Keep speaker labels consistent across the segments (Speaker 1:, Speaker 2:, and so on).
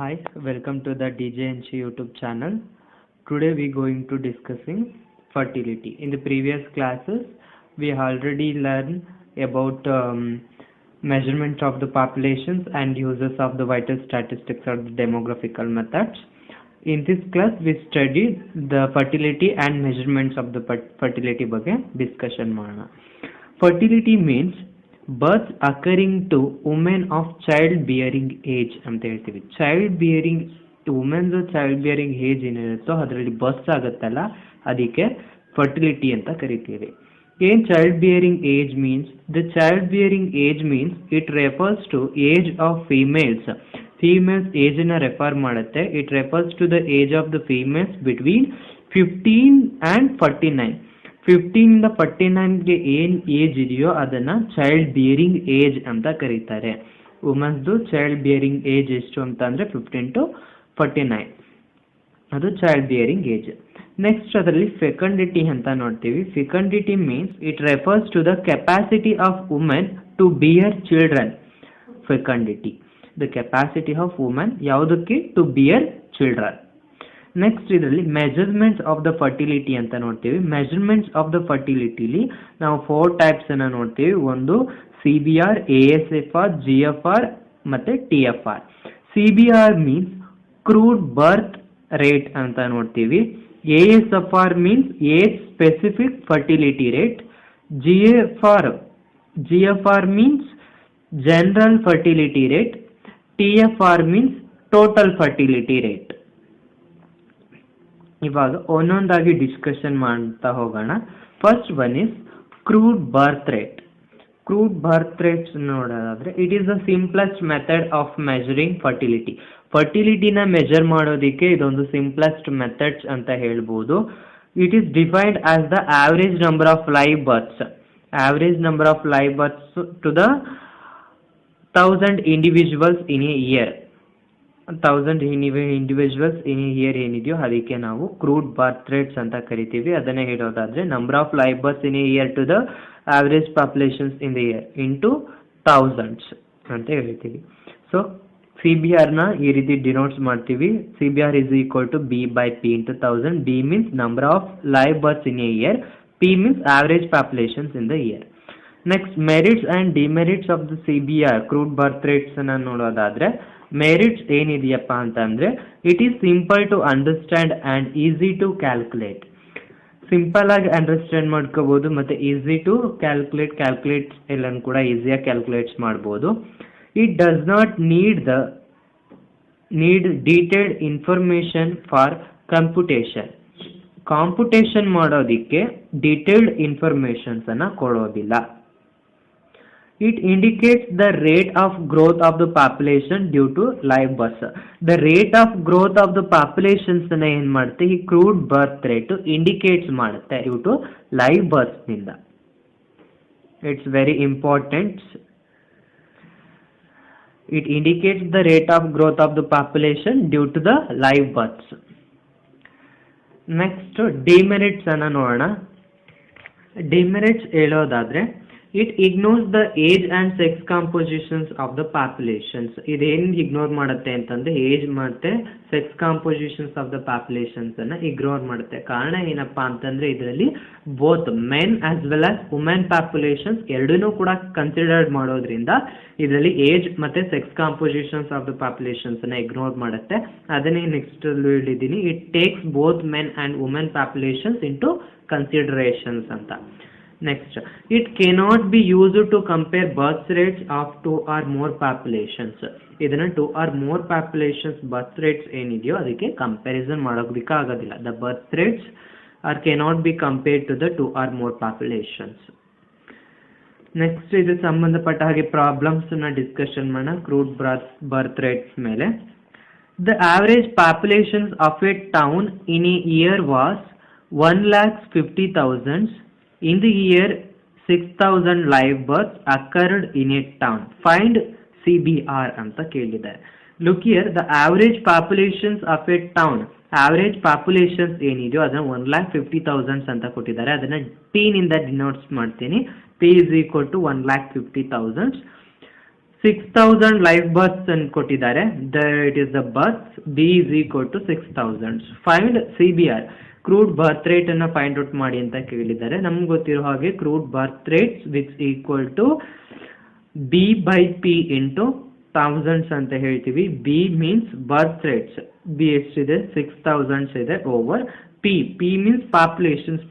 Speaker 1: Hi, welcome to the DJNC YouTube channel. Today we going to discussing fertility. In the previous classes, we already learned about measurement of the populations and uses of the vital statistics or the demographical methods. In this class, we studied the fertility and measurements of the fertility ಬಗ್ಗೆ discussion ಮಾಡೋಣ. Fertility means birth occurring to women of child bearing age ಅಂತ ಹೇಳ್ತೀವಿ. Child bearing womens child bearing age ಏನಿರುತ್ತೋ ಅದರಲ್ಲಿ birth ಆಗುತ್ತಲ್ಲ, ಅದಕ್ಕೆ fertility ಅಂತ ಕರಿತೀವಿ. ಏನ್ child bearing age means? The child bearing age means it refers to age of females ಏಜನ್ನ ರೆಫರ್ ಮಾಡುತ್ತೆ. It refers to the age of the females between 15 and 49. 15 ಇಂದ 49ಗೆ ಏನ್ ಏಜ್ ಇದೆಯೋ ಅದನ್ನ ಚೈಲ್ಡ್ ಬಿಯರಿಂಗ್ ಏಜ್ ಅಂತ ಕರೀತಾರೆ. ವುಮೆನ್ಸ್ದು ಚೈಲ್ಡ್ ಬಿಯರಿಂಗ್ ಏಜ್ ಎಷ್ಟು ಅಂತ ಅಂದ್ರೆ 15 to 49, ಅದು ಚೈಲ್ಡ್ ಬಿಯರಿಂಗ್ ಏಜ್. ನೆಕ್ಸ್ಟ್ ಅದರಲ್ಲಿ ಫೆಕಂಡಿಟಿ ಅಂತ ನೋಡ್ತೀವಿ. Fecundity means it refers to the capacity of women to bear children. Fecundity the capacity of women ಯಾವುದಕ್ಕೆ? To bear children. ನೆಕ್ಸ್ಟ್ ಇದರಲ್ಲಿ ಮೆಜರ್ಮೆಂಟ್ಸ್ ಆಫ್ ದ ಫರ್ಟಿಲಿಟಿ ಅಂತ ನೋಡ್ತೀವಿ. Measurements of the ಫರ್ಟಿಲಿಟಿಲಿ ನಾವು 4 types ಅನ್ನ ನೋಡ್ತೀವಿ. ಒಂದು CBR, ASFR, GFR ಮತ್ತೆ TFR. CBR means crude birth rate ಅಂತ ನೋಡ್ತೀವಿ. ASFR means age specific fertility rate. GFR means general fertility rate. TFR means total fertility rate. ಇವಾಗ ಒಂದೊಂದಾಗಿ ಡಿಸ್ಕಷನ್ ಮಾಡ್ತಾ ಹೋಗೋಣ. First one is crude birth rate. Crude birth rates ನೋಡೋದಾದ್ರೆ it is the simplest method of measuring fertility. ಫರ್ಟಿಲಿಟಿನ measure ಮಾಡೋದಕ್ಕೆ ಇದೊಂದು simplest methods ಅಂತ ಹೇಳ್ಬೋದು. It is defined as the average number of live births. Average number of live births to the 1000 individuals in a year. 1000 individuals in year ಏನಿದೆಯೋ ಅದಕ್ಕೆ ನಾವು crude birth rates ಅಂತ ಕರಿತೀವಿ. ಅದನ್ನೇ ಹೇಳೋದಾದ್ರೆ number of live births in year to the average populations in the year into thousands ಅಂತ ಹೇಳ್ತೀವಿ. So CBR ನ ಈ ರೀತಿ ಡಿನೋಟ್ಸ್ ಮಾಡ್ತೀವಿ. CBR is equal to B/P into 1000. B means number of live births in a year. P means average populations in the year. Next merits and demerits of the CBR crude birth rates ಅನ್ನ ನೋಡೋದಾದ್ರೆ merits ಏನಿದೆಯಪ್ಪ ಅಂತಂದ್ರೆ it is simple to understand and easy to calculate. Simple ಆಗಿ understand ಮಾಡ್ಕೋಬಹುದು ಮತ್ತೆ easy to calculate ಎಲ್ಲಾನು ಕೂಡ ಈಸಿಯಾಗಿ ಕ್ಯಾಲ್ಕುಲೇಟ್ಸ್ ಮಾಡ್ಬೋದು. It does not need detailed information for computation ಮಾಡೋದಿಕ್ಕೆ ಡೀಟೇಲ್ಡ್ ಇನ್ಫಾರ್ಮೇಶನ್ಸ್ ಅನ್ನ ಕೊಡೋದಿಲ್ಲ. It indicates the rate of growth of the population due to live births. The rate of growth of the populations ಅನ್ನ ಏನ್ ಮಾಡುತ್ತೆ, ಈ crude birth rate indicates ಮಾಡುತ್ತೆ due to live berths ನಿಂದ. It's very important. It indicates the rate of growth of the population due to the live births. Next demerits ಅನ್ನ ನೋಡೋಣ. Demerits ಹೇಳೋದಾದ್ರೆ it ignores the age and sex compositions of the populations. ಇದೇನು ignore ಮಾಡುತ್ತೆ ಅಂತಂದ್ರೆ age ಮತ್ತೆ sex compositions of the populations ಅನ್ನ ignore ಮಾಡುತ್ತೆ. ಕಾರಣ ಏನಪ್ಪಾ ಅಂತಂದ್ರೆ ಇದರಲ್ಲಿ both men as well as women populations ಎರಡನ್ನೂ ಕೂಡ ಕನ್ಸಿಡರ್ಡ್ ಮಾಡೋದ್ರಿಂದ ಇದರಲ್ಲಿ ಏಜ್ ಮತ್ತೆ sex compositions of the populations ಅನ್ನ ಇಗ್ನೋರ್ ಮಾಡುತ್ತೆ. ಅದನ್ನೇ ನೆಕ್ಸ್ಟ್ ಹೇಳಿದ್ದೀನಿ, it takes both men and women populations into considerations ಅಂತ. Next, it cannot be used to compare birth rates of 2 or more populations. ಇದನ್ನ 2 or more populations birth rates ಏನಿದೆಯೋ ಅದಕ್ಕೆ comparison ಮಾಡೋದಕ್ಕಾಗೋದಿಲ್ಲ. The birth rates cannot be compared to the 2 or more populations. Next ಇದು ಸಂಬಂಧಪಟ್ಟ ಹಾಗೆ problems ನ discussion ಮಾಡೋಣ crude birth rates ಮೇಲೆ. The average populations of a town in a year was 1,50,000. In the year 6,000 live births occurred in a town. Find CBR ಅಂತ ಕೇಳಿದ್ದಾರೆ. Look here, the average populations of a town. Average populations ಏನಿದೆಯೋ ಅದನ್ನ 1,50,000 ಅಂತ ಕೊಟ್ಟಿದ್ದಾರೆ. ಅದನ್ನ T ನಿಂದ denotes ಮಾಡ್ತೀನಿ. P is equal to 1,50,000. 6000 live births ಅನ್ನು ಕೊಟ್ಟಿದ್ದಾರೆ. It is the births. B is equal to 6000. Find CBR, crude birth rate ಅನ್ನ ಫೈಂಡ್ ಔಟ್ ಮಾಡಿ ಅಂತ ಕೇಳಿದ್ದಾರೆ. ನಮ್ಗೆ ಗೊತ್ತಿರೋ ಹಾಗೆ crude birth rates which equal to B/P into thousands ಅಂತ ಹೇಳ್ತೀವಿ. B means birth rates. B ಎಷ್ಟಿದೆ 6000 ಇದೆ over P. P means populations.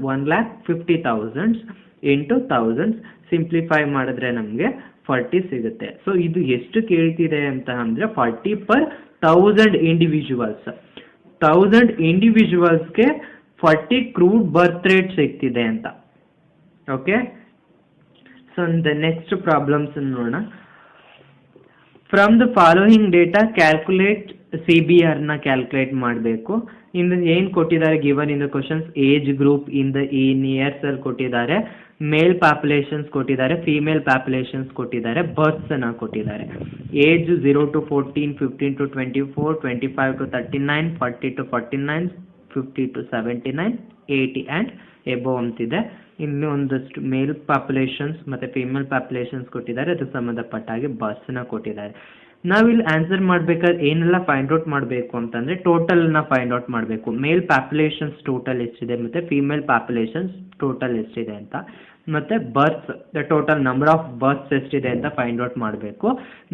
Speaker 1: 1,50,000 into thousands. Simplify ಮಾಡಿದ್ರೆ ನಮಗೆ 40 ಸಿಗುತ್ತೆ. ಸೊ ಇದು ಎಷ್ಟು ಕೇಳ್ತಿದೆ ಅಂತ ಅಂದ್ರೆ 40 per 1000 ಇಂಡಿವಿಜುವಲ್ಸ್. 1000 ಇಂಡಿವಿಜುವಲ್ಸ್ಗೆ 40 ಕ್ರೂಡ್ ಬರ್ತ್ ರೇಟ್ ಸಿಗ್ತಿದೆ ಅಂತ. Okay, so the next problems ನೋಡೋಣ. From the following data calculate CBR ನ ಕ್ಯಾಲ್ಕುಲೇಟ್ ಮಾಡಬೇಕು. ಇನ್ ಏನು ಕೊಟ್ಟಿದ್ದಾರೆ given in the questions, age group in years ಅಲ್ಲಿ ಕೊಟ್ಟಿದ್ದಾರೆ, ಮೇಲ್ ಪಾಪ್ಯುಲೇಷನ್ಸ್ ಕೊಟ್ಟಿದ್ದಾರೆ, ಫೀಮೇಲ್ ಪಾಪ್ಯುಲೇಷನ್ಸ್ ಕೊಟ್ಟಿದ್ದಾರೆ, ಬರ್ತ್ಸ್ ಅನ್ನ ಕೊಟ್ಟಿದ್ದಾರೆ. ಏಜ್ 0 to 14, 15 to 24, 25 to 39, 40 to 49, 50 to 79, 80 and above ಅಂತಿದೆ. ಇನ್ನು ಒಂದಷ್ಟು ಮೇಲ್ ಪಾಪ್ಯುಲೇಷನ್ಸ್ ಮತ್ತೆ ಫೀಮೇಲ್ ಪಾಪ್ಯುಲೇಷನ್ಸ್ ಕೊಟ್ಟಿದ್ದಾರೆ, ಅದಕ್ಕೆ ಸಂಬಂಧಪಟ್ಟ ಹಾಗೆ ಬರ್ತ್ಸ್ನ ಕೊಟ್ಟಿದ್ದಾರೆ. ನಾವಿಲ್ಲಿ ಆನ್ಸರ್ ಮಾಡ್ಬೇಕಾದ್ರೆ ಏನೆಲ್ಲ ಫೈಂಡ್ ಔಟ್ ಮಾಡಬೇಕು ಅಂತಂದ್ರೆ ಟೋಟಲ್ನ ಫೈಂಡ್ ಔಟ್ ಮಾಡಬೇಕು. ಮೇಲ್ ಪಾಪ್ಯುಲೇಷನ್ಸ್ ಟೋಟಲ್ ಎಷ್ಟಿದೆ ಮತ್ತೆ ಫೀಮೇಲ್ ಪಾಪ್ಯುಲೇಷನ್ಸ್ ಟೋಟಲ್ ಎಷ್ಟಿದೆ ಅಂತ, ಮತ್ತೆ berths the total number of berths ಎಷ್ಟಿದೆ ಅಂತ ಫೈಂಡ್ ಔಟ್ ಮಾಡಬೇಕು.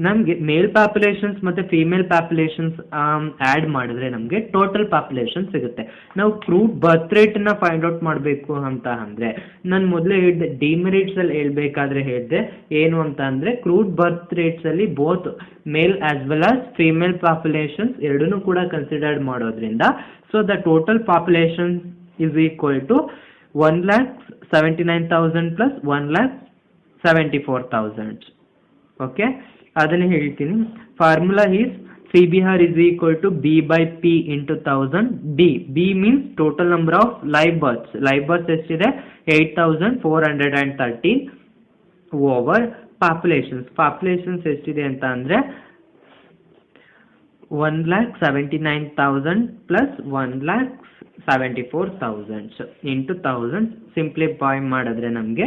Speaker 1: ನಮಗೆ ಮೇಲ್ ಪಾಪ್ಯುಲೇಷನ್ಸ್ ಮತ್ತೆ ಫೀಮೇಲ್ ಪಾಪ್ಯುಲೇಷನ್ಸ್ ಆ್ಯಡ್ ಮಾಡಿದ್ರೆ ನಮಗೆ ಟೋಟಲ್ ಪಾಪ್ಯುಲೇಷನ್ ಸಿಗುತ್ತೆ. ನಾವು ಕ್ರೂಡ್ ಬರ್ತ್ ರೇಟ್ನ ಫೈಂಡ್ ಔಟ್ ಮಾಡಬೇಕು ಅಂತ ಅಂದರೆ ನಾನು ಮೊದಲೇ ಹೇಳಿದೆ, ಡಿಮೆರಿಟ್ಸ್ ಅಲ್ಲಿ ಹೇಳ್ಬೇಕಾದ್ರೆ ಹೇಳಿದೆ ಏನು ಅಂತ ಅಂದರೆ ಕ್ರೂಡ್ ಬರ್ತ್ ರೇಟ್ಸ್ ಅಲ್ಲಿ both male as well as female populations ಎರಡನ್ನೂ ಕೂಡ ಕನ್ಸಿಡರ್ಡ್ ಮಾಡೋದ್ರಿಂದ so the total population is equal to 1,79,000 plus 1,74,000. Okay, ಅದನ್ನೇ ಹೇಳ್ತೀನಿ. Formula is CBR is equal to B/P into 1000. B means total number of live births. Live births ಎಷ್ಟಿದೆ 8,413 over populations ಎಷ್ಟಿದೆ ಅಂತ ಅಂದರೆ 1,79,000 plus 1,74,000 into 1000. Simplify ಮಾಡಿದ್ರೆ ನಮಗೆ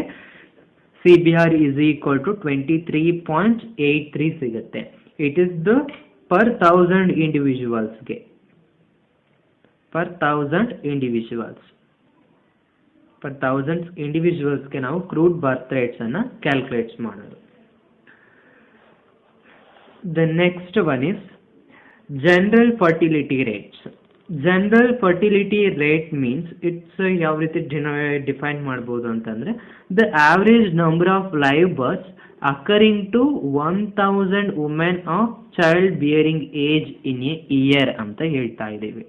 Speaker 1: CBR is equal to 23.83 ಸಿಗುತ್ತೆ. It is the per 1000 ಇಂಡಿವಿಜುವಲ್ಸ್ಗೆ ನಾವು ಕ್ರೂಡ್ ಬರ್ತ್ ರೇಟ್ಸ್ ಅನ್ನ ಕ್ಯಾಲ್ಕುಲೇಟ್ ಮಾಡೋದು. The next one is general fertility rates. General fertility rate means it's ಯಾವ ರೀತಿ ಡಿಫೈನ್ ಮಾಡ್ಬೋದು ಅಂತಂದ್ರೆ the average number of live births occurring to 1000 women of child bearing age in a year ಅಂತ ಹೇಳ್ತಾ ಇದ್ದೀವಿ.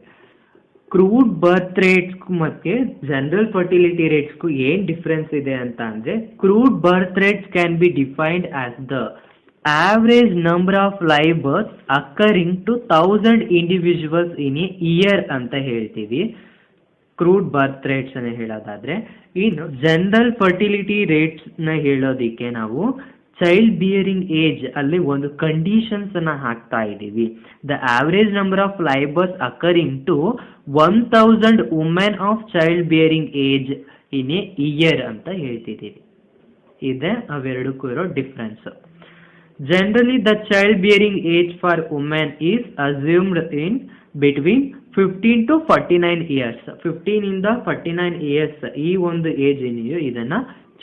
Speaker 1: Crude ಬರ್ತ್ ರೇಟ್ಸ್ಗೂ ಮತ್ತೆ general fertility ರೇಟ್ಸ್ಗೂ ಏನ್ difference ಇದೆ ಅಂತ ಅಂದ್ರೆ crude birth rates can be defined as the average number of live births occurring to 1000 individuals in a year ಅಂತ ಹೇಳ್ತೀವಿ ಕ್ರೂಡ್ ಬರ್ತ್ ರೇಟ್ಸ್ ಅನ್ನ ಹೇಳೋದಾದ್ರೆ. ಇನ್ನು ಜನರಲ್ ಫರ್ಟಿಲಿಟಿ ರೇಟ್ಸ್ ನ ಹೇಳೋದಿಕ್ಕೆ ನಾವು ಚೈಲ್ಡ್ ಬಿಯರಿಂಗ್ ಏಜ್ ಅಲ್ಲಿ ಒಂದು ಕಂಡೀಷನ್ಸ್ ಅನ್ನ ಹಾಕ್ತಾ ಇದ್ದೀವಿ. The average number of live births occurring to 1000 women of child bearing age in a year ಅಂತ ಹೇಳ್ತಿದ್ದೀವಿ. ಇದೆ ಅವೆರಡಕ್ಕೂ ಇರೋ difference. Generally, the childbearing age for women is assumed in between 15 to 49 years. 15 ಇಂದ 49 years ಈ ಒಂದು ಏಜ್ ಏನಿದೆಯೋ ಇದನ್ನ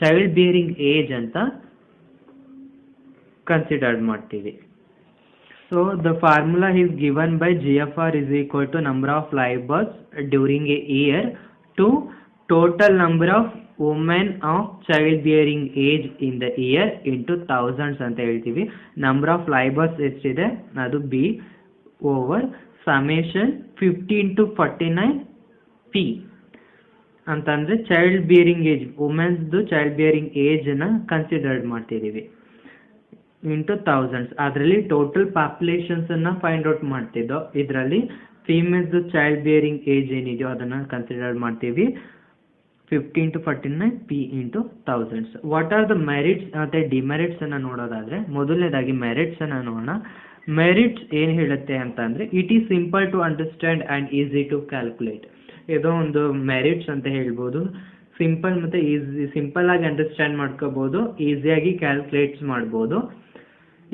Speaker 1: ಚೈಲ್ಡ್ ಬಿಯರಿಂಗ್ ಏಜ್ ಅಂತ ಕನ್ಸಿಡರ್ ಮಾಡ್ತೀವಿ. So the formula is given by GFR is equal to number of live births during a year to total number of women of child bearing age in the year into thousands ಅಂತ ಹೇಳ್ತೀವಿ. Number of live births ಎಷ್ಟಿದೆ ಅದು B over summation 15 to 49 P ಅಂತಂದ್ರೆ child bearing age ವುಮೆನ್ಸ್ದು child bearing age ನ considered ಮಾಡ್ತಿದ್ದೀವಿ into thousands. ಅದರಲ್ಲಿ total populations ಅನ್ನ ಫೈಂಡ್ ಔಟ್ ಮಾಡ್ತಿದ್ದೋ, ಇದರಲ್ಲಿ ಫೀಮೇಲ್ಸ್ ಚೈಲ್ಡ್ ಬಿಯರಿಂಗ್ ಏಜ್ ಏನಿದೆಯೋ ಅದನ್ನ ಕನ್ಸಿಡರ್ ಮಾಡ್ತೀವಿ 15 to 49 P into thousands. What are the merits ಮತ್ತೆ ಡಿಮೆರಿಟ್ಸ್ ಅನ್ನ ನೋಡೋದಾದ್ರೆ ಮೊದಲನೇದಾಗಿ ಮೆರಿಟ್ಸ್ ಅನ್ನ ನೋಡೋಣ. ಮೆರಿಟ್ಸ್ ಏನ್ ಹೇಳುತ್ತೆ ಅಂತ ಅಂದ್ರೆ it is simple to understand and easy to calculate. ಇದೋ ಒಂದು ಮೆರಿಟ್ಸ್ ಅಂತ ಹೇಳ್ಬೋದು. ಸಿಂಪಲ್ ಮತ್ತೆ ಈಸಿ, ಸಿಂಪಲ್ ಆಗಿ ಅಂಡರ್ಸ್ಟ್ಯಾಂಡ್ ಮಾಡ್ಕೋಬಹುದು, ಈಸಿಯಾಗಿ ಕ್ಯಾಲ್ಕುಲೇಟ್ಸ್ ಮಾಡ್ಬೋದು.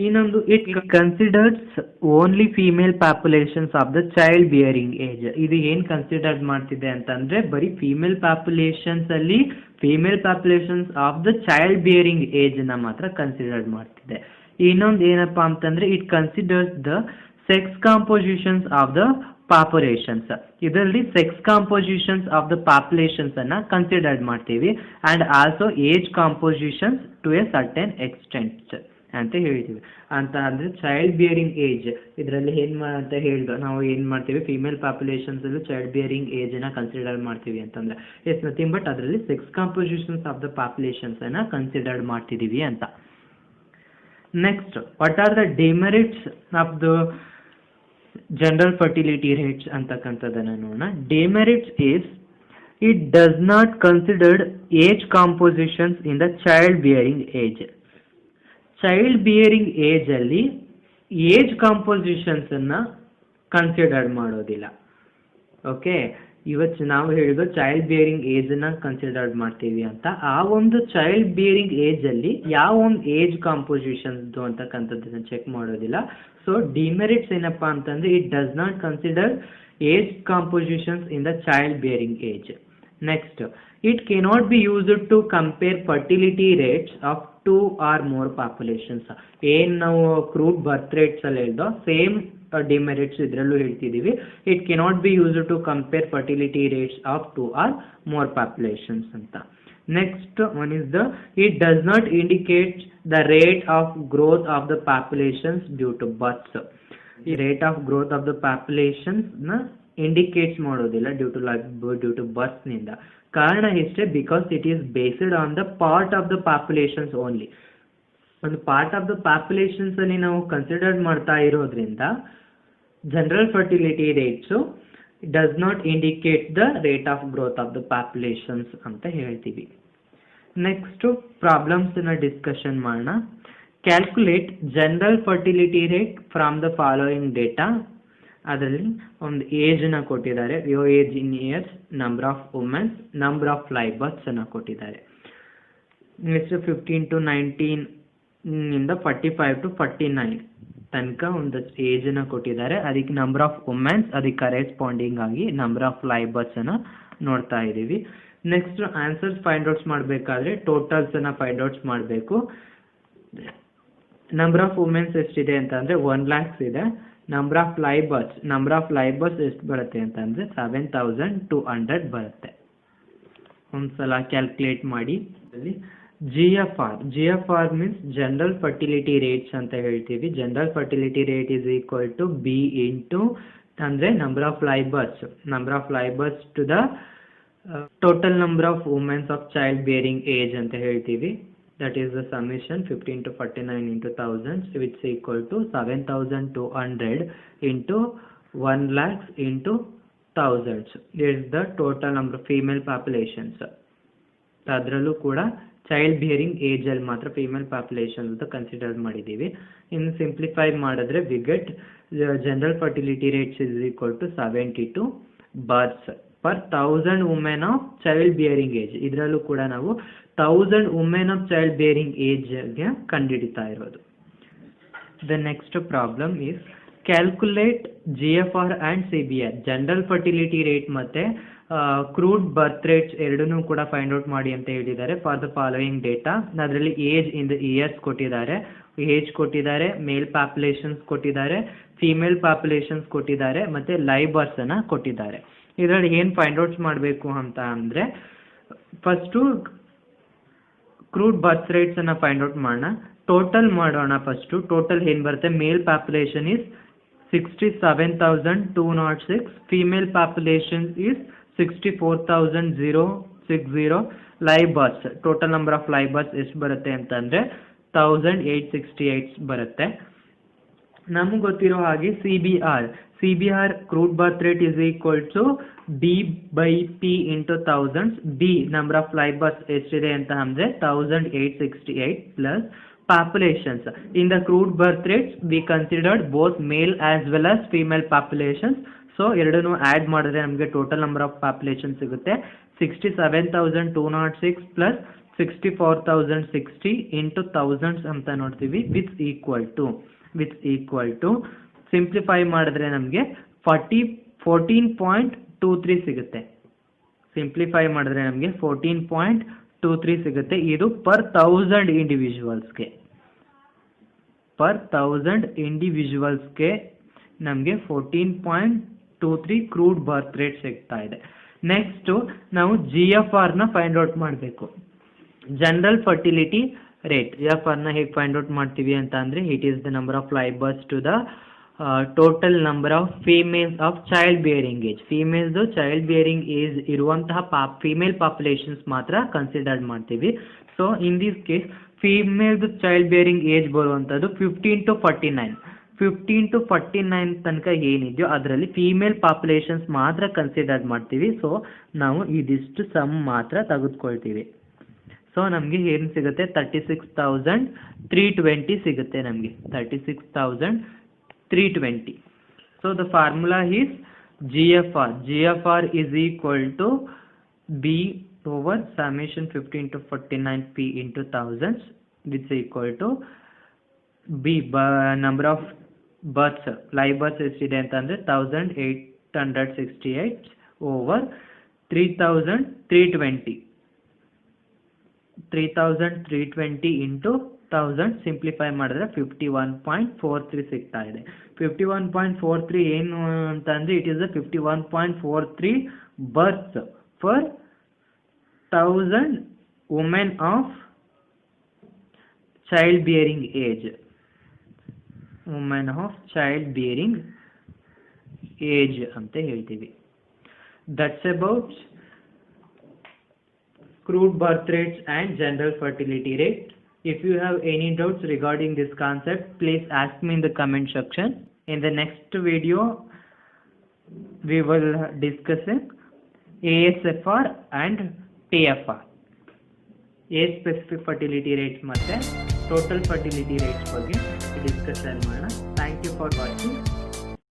Speaker 1: ಇನ್ನೊಂದು it considers only female populations of the child bearing age. ಇದು ಏನು ಕನ್ಸಿಡರ್ ಮಾಡ್ತಿದೆ ಅಂತಂದ್ರೆ ಬರೀ ಫೀಮೇಲ್ ಪಾಪ್ಯುಲೇಷನ್ಸ್ ಅಲ್ಲಿ female populations of the child bearing age ನ ಮಾತ್ರ ಕನ್ಸಿಡರ್ ಮಾಡ್ತಿದೆ. ಇನ್ನೊಂದು ಏನಪ್ಪಾ ಅಂತಂದ್ರೆ it considers the sex compositions of the populations. ಇದರಲ್ಲಿ sex compositions of the populations ಅನ್ನ ಕನ್ಸಿಡರ್ ಮಾಡ್ತೀವಿ and also age compositions to a certain extent ಅಂತ ಹೇಳ್ತೀವಿ. ಅಂತ ಅಂದ್ರೆ ಚೈಲ್ಡ್ ಬಿಯರಿಂಗ್ ಏಜ್ ಇದರಲ್ಲಿ ಅಂತ ಹೇಳಿದ್ರು ನಾವು ಏನ್ ಮಾಡ್ತೀವಿ ಫಿಮೇಲ್ ಪಾಪ್ಯುಲೇಷನ್ಸ್ ಅಲ್ಲೂ ಚೈಲ್ಡ್ ಬಿಯರಿಂಗ್ ಏಜ್ ಅನ್ನ ಕನ್ಸಿಡರ್ ಮಾಡ್ತೀವಿ ಅಂತಂದ್ರೆ ಇಟ್ಸ್ ನಥಿಂಗ್ ಬಟ್ ಅದರಲ್ಲಿ sex compositions of the populations ಅನ್ನ ಕನ್ಸಿಡರ್ ಮಾಡ್ತಿದೀವಿ ಅಂತ. Next, what are the demerits of the general fertility rates ಅಂತಕ್ಕಂಥದ್ದನ್ನು ನೋಡೋಣ. Demerits is it does not considered age compositions in the child bearing age. Child bearing age ಅಲ್ಲಿ age compositions ಅನ್ನ consider ಮಾಡೋದಿಲ್ಲ. Okay, ಇವತ್ತು ನಾವು ಹೇಳಿದ್ರು ಚೈಲ್ಡ್ ಬಿಯರಿಂಗ್ ಏಜ್ ಅನ್ನ consider ಮಾಡ್ತೀವಿ ಅಂತ. ಆ ಒಂದು ಚೈಲ್ಡ್ ಬಿಯರಿಂಗ್ ಏಜ್ ಅಲ್ಲಿ ಯಾವ ಒಂದು ಏಜ್ ಕಾಂಪೋಸಿಷನ್ಸ್ ಅಂತಕ್ಕಂಥದ್ದನ್ನ ಚೆಕ್ ಮಾಡೋದಿಲ್ಲ. ಸೊ ಡಿಮೆರಿಟ್ಸ್ ಏನಪ್ಪಾ ಅಂತಂದ್ರೆ it does not consider age compositions in the child bearing age. Next, it cannot be used to compare fertility rates of 2 or more populations. ಏನ್ ನಾವು crude birth rates ಅಲ್ಲಿ ಹೇಳ್ದೋ same demerits ಇದರಲ್ಲೂ ಹೇಳ್ತಿದೀವಿ. It cannot be used to compare fertility rates of 2 or more populations ಅಂತ. Next one is the it does not indicate the rate of growth of the populations due to births. ಈ rate of growth of the populations ನ indicates ಮಾಡೋದಿಲ್ಲ due to birth ನಿಂದ. ಕಾರಣ ಇಷ್ಟೇ, because it is based on the part of the populations only. ಒಂದು part of the populations ಅಲ್ಲಿ ನಾವು consider ಮಾಡ್ತಾ ಇರೋದ್ರಿಂದ general fertility rates does not indicate the rate of growth of the populations ಅಂತ ಹೇಳ್ತೀವಿ. ನೆಕ್ಸ್ಟ್ ಪ್ರಾಬ್ಲಮ್ಸ್ ನ discussion ಮಾಡೋಣ. Calculate general fertility rate from the following data. ಅದರಲ್ಲಿ ಒಂದು ಏಜ್ ನ ಕೊಟ್ಟಿದ್ದಾರೆ, age in years, number of womens, number of live births ಅನ್ನ ಕೊಟ್ಟಿದ್ದಾರೆ. ನೆಕ್ಸ್ಟ್ 15 to 19 ಇಂದ 45 to 49 ತನಕ ಒಂದು ಏಜ್ ನ ಕೊಟ್ಟಿದ್ದಾರೆ. ಅದಕ್ಕೆ ನಂಬರ್ ಆಫ್ ವುಮೆನ್ಸ್, ಅದಕ್ಕೆ ಕರೆಸ್ಪಾಂಡಿಂಗ್ ಆಗಿ ನಂಬರ್ ಆಫ್ ಲೈವ್ ಬರ್ತ್ಸ್ ಅನ್ನ ನೋಡ್ತಾ ಇದೀವಿ. ನೆಕ್ಸ್ಟ್ ಆನ್ಸರ್ಸ್ ಫೈಂಡ್ ಔಟ್ಸ್ ಮಾಡಬೇಕಾದ್ರೆ ಟೋಟಲ್ಸ್ ಅನ್ನ ಫೈಂಡ್ ಔಟ್ಸ್ ಮಾಡಬೇಕು. ನಂಬರ್ ಆಫ್ ವುಮೆನ್ಸ್ ಎಷ್ಟಿದೆ ಅಂತ ಅಂದ್ರೆ 1 lakhs ಇದೆ. ನಂಬರ್ ಆಫ್ ಲೈವ್ ಬರ್ತ್ಸ್ ಎಷ್ಟು ಬರುತ್ತೆ ಅಂತಂದ್ರೆ 7200 ಬರುತ್ತೆ. ಒಂದ್ಸಲ ಕ್ಯಾಲ್ಕುಲೇಟ್ ಮಾಡಿ. GFR means general fertility rates ಅಂತ ಹೇಳ್ತೀವಿ. General fertility rate is equal to B into ಅಂದ್ರೆ number of live births to the total number of womens of child bearing age ಅಂತ ಹೇಳ್ತೀವಿ. That is the summation 15 to 49 into thousands, which is equal to 7200 into 1 lakhs into thousands. This is the total number of female populations. ಅದರಲ್ಲೂ ಕೂಡ child bearing age ಅಲ್ಲಿ ಮಾತ್ರ female population ಅಂತ consider ಮಾಡಿದ್ದೀವಿ. ಇನ್ನು simplify ಮಾಡಿದ್ರೆ we get general fertility rates is equal to 72 births per 1000 women of child bearing age. ಇದರಲ್ಲೂ ಕೂಡ ನಾವು 1000 ವುಮೆನ್ ಆಫ್ ಚೈಲ್ಡ್ ಬಿಯರಿಂಗ್ ಏಜ್ಗೆ ಕಂಡುಹಿಡಿತಾ ಇರೋದು. The next problem is calculate GFR and CBR. General fertility rate ಮತ್ತೆ crude birth rates ಎರಡನ್ನೂ ಕೂಡ find out ಮಾಡಿ ಅಂತ ಹೇಳಿದ್ದಾರೆ. ಫಾರ್ ದ ಫಾಲೋಯಿಂಗ್ ಡೇಟಾ, ಅದರಲ್ಲಿ ಏಜ್ ಇನ್ ದ ಇಯರ್ಸ್ ಕೊಟ್ಟಿದ್ದಾರೆ, ಮೇಲ್ ಪಾಪ್ಯುಲೇಷನ್ಸ್ ಕೊಟ್ಟಿದ್ದಾರೆ, ಫೀಮೇಲ್ ಪಾಪ್ಯುಲೇಷನ್ಸ್ ಕೊಟ್ಟಿದ್ದಾರೆ, ಮತ್ತೆ ಲೈವ್ ಬರ್ತ್ಸ್ ಅನ್ನ ಕೊಟ್ಟಿದ್ದಾರೆ. ಇದರಲ್ಲಿ ಏನು ಫೈಂಡ್ ಔಟ್ಸ್ ಮಾಡಬೇಕು ಅಂತ ಅಂದರೆ ಫಸ್ಟು ಕ್ರೂಡ್ ಬರ್ತ್ ರೇಟ್ಸ್ ಅನ್ನ ಫೈಂಡ್ ಔಟ್ ಮಾಡೋಣ. ಟೋಟಲ್ ಮಾಡೋಣ. ಫಸ್ಟು ಟೋಟಲ್ ಏನು ಬರುತ್ತೆ, male population is 67,206, female population is 64,060, live births total number of live births ಎಷ್ಟು ಬರುತ್ತೆ ಅಂತಂದ್ರೆ 1868 ಬರುತ್ತೆ. ನಮಗೆ ಗೊತ್ತಿರೋ ಹಾಗೆ CBR crude birth rate is equal to B/P into thousands. B number of live births ಎಷ್ಟಿದೆ ಅಂತ ಅಂದ್ರೆ 1868 plus populations. In the crude birth rates we considered both male as well as female populations. So ಎರಡನ್ನು add ಮಾಡಿದ್ರೆ ನಮಗೆ total number of population ಸಿಗುತ್ತೆ 67,206 plus 64,060 into thousands ಅಂತ ನೋಡ್ತೀವಿ which equal to simplify ಮಾಡಿದ್ರೆ ನಮಗೆ 14.23 ಸಿಗುತ್ತೆ. ಸಿಂಪ್ಲಿಫೈ ಮಾಡಿದ್ರೆ ನಮಗೆ 14.23 ಸಿಗುತ್ತೆ. ಇದು ಪರ್ 1000 ಇಂಡಿವಿಜುವಲ್ಸ್ಗೆ ನಮಗೆ 14.23 ಕ್ರೂಡ್ ಬರ್ತ್ ರೇಟ್ ಸಿಗ್ತಾ ಇದೆ. ನೆಕ್ಸ್ಟು ನಾವು GFR ನ ಫೈಂಡ್ ಔಟ್ ಮಾಡಬೇಕು. General fertility rate. GFR ನ ಹೇಗೆ ಫೈಂಡ್ ಔಟ್ ಮಾಡ್ತೀವಿ ಅಂತ ಅಂದರೆ it is the number of live births to the total number of females of child bearing age. ಫೀಮೇಲ್ದು ಚೈಲ್ಡ್ ಬಿಯರಿಂಗ್ ಏಜ್ ಇರುವಂತಹ ಫೀಮೇಲ್ ಪಾಪ್ಯುಲೇಷನ್ಸ್ ಮಾತ್ರ ಕನ್ಸಿಡರ್ಡ್ ಮಾಡ್ತೀವಿ. ಸೊ ಇನ್ ದಿಸ್ ಕೇಸ್ ಫೀಮೇಲ್ದು ಚೈಲ್ಡ್ ಬಿಯರಿಂಗ್ ಏಜ್ ಬರುವಂಥದ್ದು 15 to 49. 15 to 49 ತನಕ ಏನಿದೆಯೋ ಅದರಲ್ಲಿ female populations ಮಾತ್ರ ಕನ್ಸಿಡರ್ ಮಾಡ್ತೀವಿ. ಸೊ ನಾವು ಇದಿಷ್ಟು ಸಮ್ ಮಾತ್ರ ತೆಗೆದುಕೊಳ್ತೀವಿ. ಸೊ ನಮಗೆ ಏನು ಸಿಗುತ್ತೆ 36,320 ಸಿಗುತ್ತೆ ನಮಗೆ 36,320. So the formula is GFR is equal to B over summation 15 to 49 P into thousands, which is equal to B number of births, live births ಎಷ್ಟಿದೆ ಅಂತಂದರೆ 1868 over 3,320 into 1000 ಸಿಂಪ್ಲಿಫೈ ಮಾಡಿದ್ರೆ 51.43 ಸಿಗ್ತಾ ಇದೆ. 51.43 ಏನು ಅಂತಂದರೆ it is 51.43 births per 1000 women of child bearing age. ಅಂತ ಹೇಳ್ತೀವಿ. That's about crude birth rates and general fertility rate. If you have any doubts regarding this concept, please ask me in the comment section. In the next video, we will discussing ASFR and TFR. Age specific fertility rates ಮತ್ತೆ total fertility rates ಬಗ್ಗೆ discussion ಮಾಡೋಣ. Thank you for watching.